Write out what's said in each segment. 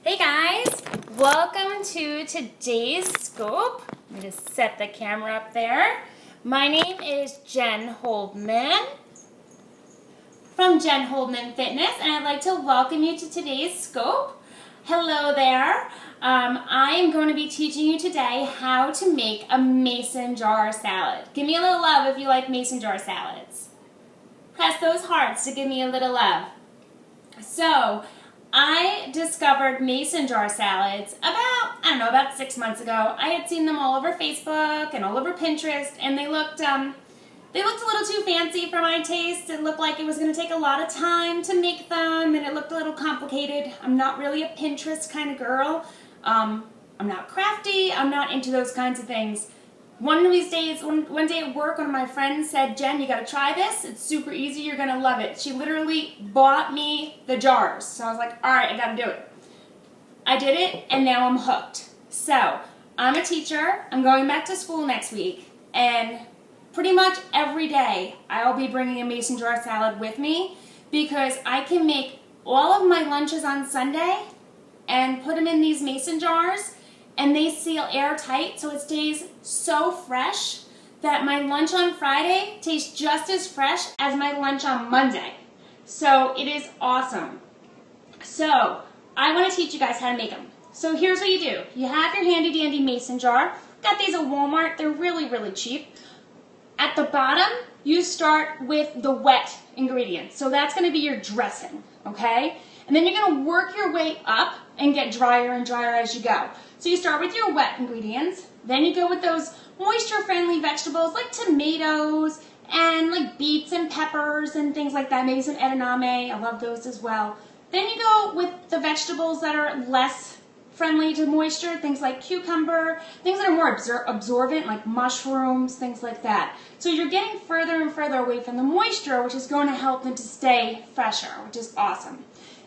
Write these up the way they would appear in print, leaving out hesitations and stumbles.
Hey guys, welcome to today's scope. I'm going to set the camera up there. My name is Jen Holdman from Jen Holdman Fitness, and I'd like to welcome you to today's scope. Hello there. I am going to be teaching you today how to make a mason jar salad. Give me a little love if you like mason jar salads. Press those hearts to give me a little love. So, I discovered mason jar salads about 6 months ago. I had seen them all over Facebook and all over Pinterest, and they looked a little too fancy for my taste. It looked like it was going to take a lot of time to make them, and it looked a little complicated. I'm not really a Pinterest kind of girl. I'm not crafty. I'm not into those kinds of things. One of these days, one day at work, one of my friends said, "Jen, you got to try this. It's super easy. You're going to love it." She literally bought me the jars. So I was like, all right, I got to do it. I did it, and now I'm hooked. So I'm a teacher. I'm going back to school next week, and pretty much every day I'll be bringing a mason jar salad with me because I can make all of my lunches on Sunday and put them in these mason jars, and they seal airtight, so it stays so fresh that my lunch on Friday tastes just as fresh as my lunch on Monday. So it is awesome. So I want to teach you guys how to make them. So here's what you do. You have your handy dandy mason jar. Got these at Walmart. They're really, really cheap. At the bottom, you start with the wet ingredients. So that's going to be your dressing, okay? And then you're going to work your way up and get drier and drier as you go. So you start with your wet ingredients, then you go with those moisture-friendly vegetables like tomatoes and like beets and peppers and things like that, maybe some edamame, I love those as well. Then you go with the vegetables that are less friendly to moisture, things like cucumber, things that are more absorbent like mushrooms, things like that. So you're getting further and further away from the moisture, which is going to help them to stay fresher, which is awesome.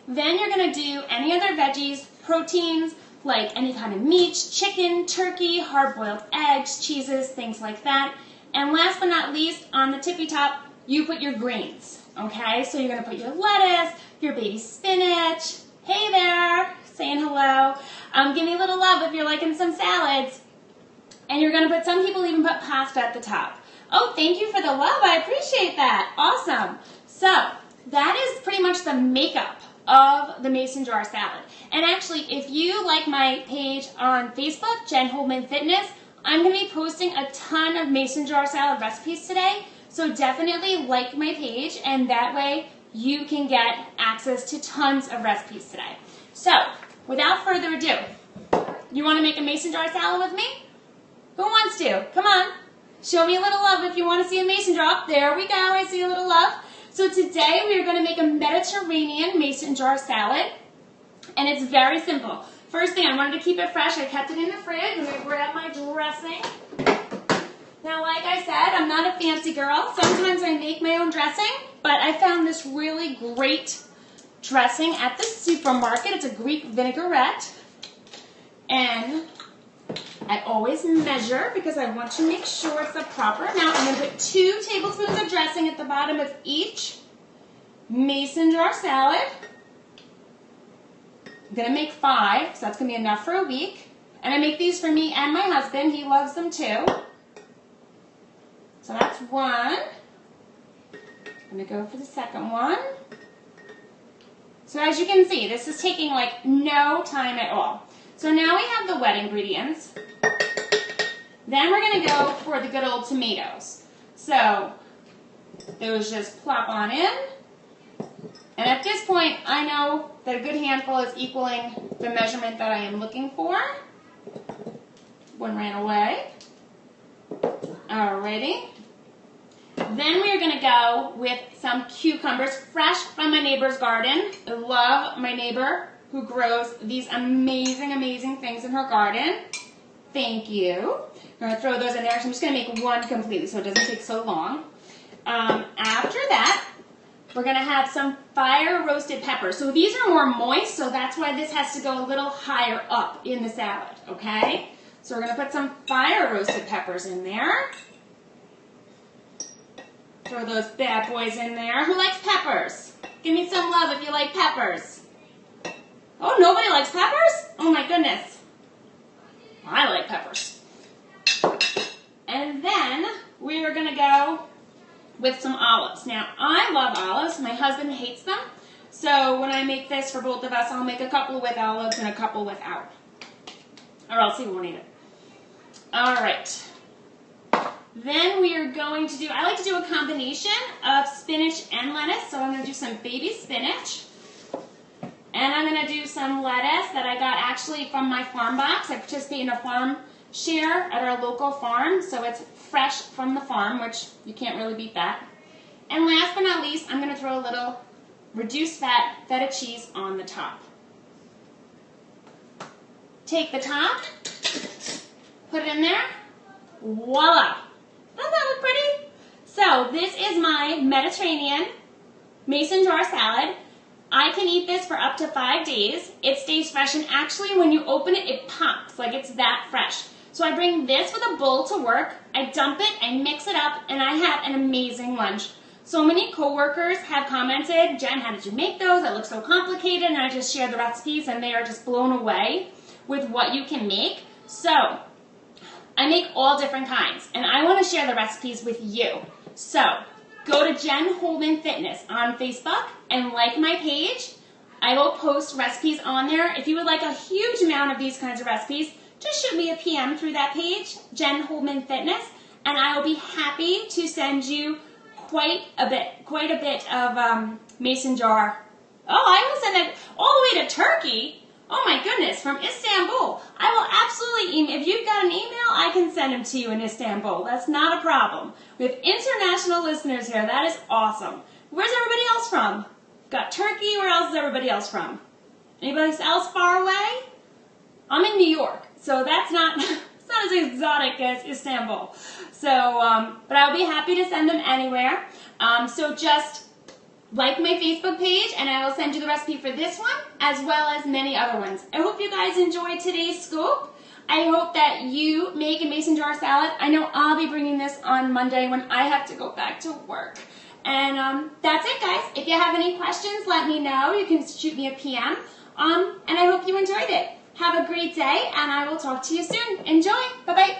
Then you're going to do any other veggies, proteins, like any kind of meats, chicken, turkey, hard-boiled eggs, cheeses, things like that. And last but not least, on the tippy top, you put your greens, okay? So you're going to put your lettuce, your baby spinach. Hey there, saying hello. Give me a little love if you're liking some salads. And you're going to put, some people even put pasta at the top. Oh, thank you for the love. I appreciate that. Awesome. So that is pretty much the makeup of the mason jar salad. And actually, if you like my page on Facebook, Jen Holdman Fitness, I'm going to be posting a ton of mason jar salad recipes today. So definitely like my page, and that way you can get access to tons of recipes today. So without further ado, you want to make a mason jar salad with me? Who wants to? Come on. Show me a little love if you want to see a mason jar. There we go. I see a little love. So today we are going to make a Mediterranean mason jar salad, and it's very simple. First thing, I wanted to keep it fresh. I kept it in the fridge. I'm going to grab my dressing. Now, like I said, I'm not a fancy girl. Sometimes I make my own dressing, but I found this really great dressing at the supermarket. It's a Greek vinaigrette, and I always measure because I want to make sure it's the proper amount. I'm going to put 2 tablespoons of dressing at the bottom of each mason jar salad. I'm going to make 5, so that's going to be enough for a week. And I make these for me and my husband. He loves them too. So that's 1. I'm going to go for the second one. So as you can see, this is taking like no time at all. So now we have the wet ingredients. Then we're going to go for the good old tomatoes. So those just plop on in. And at this point, I know that a good handful is equaling the measurement that I am looking for. One ran away. Alrighty. Then we're going to go with some cucumbers, fresh from my neighbor's garden. I love my neighbor who grows these amazing, amazing things in her garden. Thank you. I'm going to throw those in there. So I'm just going to make 1 completely so it doesn't take so long. After that, we're going to have some fire roasted peppers. So these are more moist, so that's why this has to go a little higher up in the salad, okay? So we're going to put some fire roasted peppers in there. Throw those bad boys in there. Who likes peppers? Give me some love if you like peppers. Oh, nobody likes peppers? Oh my goodness. I like peppers. And then we are gonna go with some olives. Now, I love olives. My husband hates them. So when I make this for both of us, I'll make a couple with olives and a couple without. Or else he won't eat it. All right. Then we are going to do, I like to do a combination of spinach and lettuce. So I'm going to do some baby spinach. And I'm going to do some lettuce that I got actually from my farm box. I participate in a farm share at our local farm. So it's fresh from the farm, which you can't really beat that. And last but not least, I'm going to throw a little reduced fat feta cheese on the top. Take the top, put it in there. Voila! Doesn't that look pretty? So this is my Mediterranean mason jar salad. I can eat this for up to 5 days. It stays fresh, and actually when you open it, it pops, like it's that fresh. So I bring this with a bowl to work, I dump it, I mix it up, and I have an amazing lunch. So many coworkers have commented, Jen, how did you make those? It looks so complicated, and I just share the recipes, and they are just blown away with what you can make. So I make all different kinds, and I want to share the recipes with you. So go to Jen Holman Fitness on Facebook and like my page. I will post recipes on there. If you would like a huge amount of these kinds of recipes, just shoot me a PM through that page, Jen Holman Fitness, and I will be happy to send you quite a bit of mason jar. Oh, I will send it all the way to Turkey. Oh my goodness, from Istanbul. I will absolutely, if you've got an email, I can send them to you in Istanbul. That's not a problem. We have international listeners here. That is awesome. Where's everybody else from? Got Turkey. Where else is everybody else from? Anybody else far away? I'm in New York, so that's not, it's not as exotic as Istanbul. So, but I'll be happy to send them anywhere. So just like my Facebook page, and I will send you the recipe for this one, as well as many other ones. I hope you guys enjoyed today's scoop. I hope that you make a mason jar salad. I know I'll be bringing this on Monday when I have to go back to work. And that's it, guys. If you have any questions, let me know. You can shoot me a PM. And I hope you enjoyed it. Have a great day, and I will talk to you soon. Enjoy. Bye-bye.